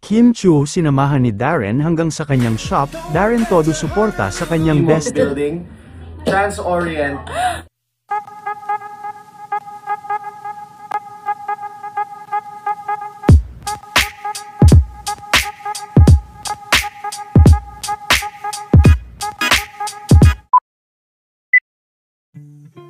Kim Chiu sinamahan ni Darren hanggang sa kanyang shop. Darren todo suporta sa kanyang bestie. Building, Trans-Orient.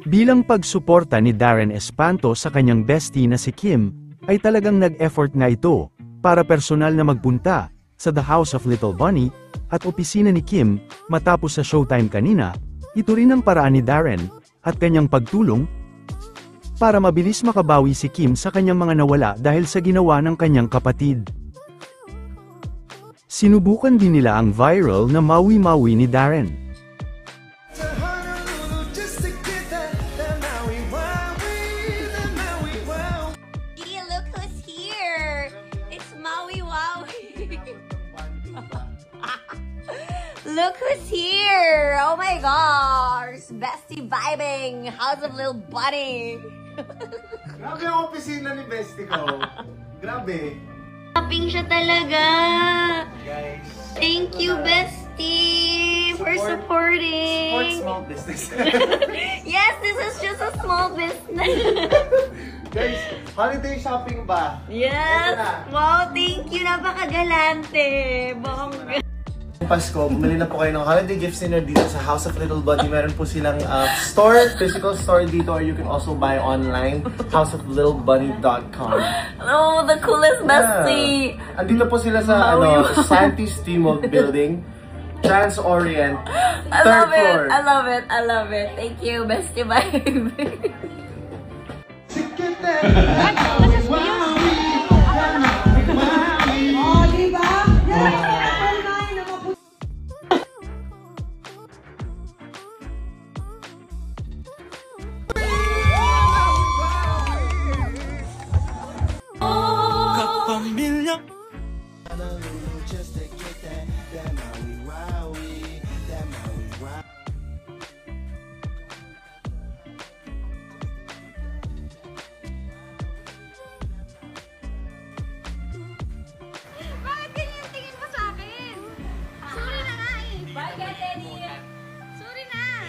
Bilang pagsuporta ni Darren Espanto sa kanyang bestie na si Kim, ay talagang nag-effort nga ito, para personal na magpunta, sa The House of Little Bunny, at opisina ni Kim, matapos sa showtime kanina. Ito rin ang paraan ni Darren, at kanyang pagtulong, para mabilis makabawi si Kim sa kanyang mga nawala dahil sa ginawa ng kanyang kapatid. Sinubukan din nila ang viral na Maui-Maui ni Darren. Look who's here! Oh my gosh! Bestie vibing! House of Little Bunny! Grabe ang opisina ni Bestie ko. Grabe. Shopping siya talaga! Guys. Thank you, Bestie, for supporting! Support small business. Yes, this is just a small business! Guys, holiday shopping ba? Yes! Wow, thank you! Napakagalante! Bongga! Pasko, bumili na po kayo ng holiday gifts dinner dito sa House of Little Bunny. Meron po silang store, physical store dito, or you can also buy online, houseoflittlebunny.com. Oh, the coolest bestie! Yeah. Andito po sila sa Santis Timog Building, Trans-Orient, third floor. I love it, I love it. Thank you, bestie vibe.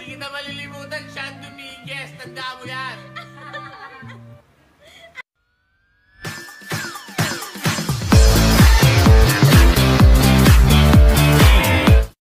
Hindi kita malilimutan, Sean Dominguez. Tanda mo yan.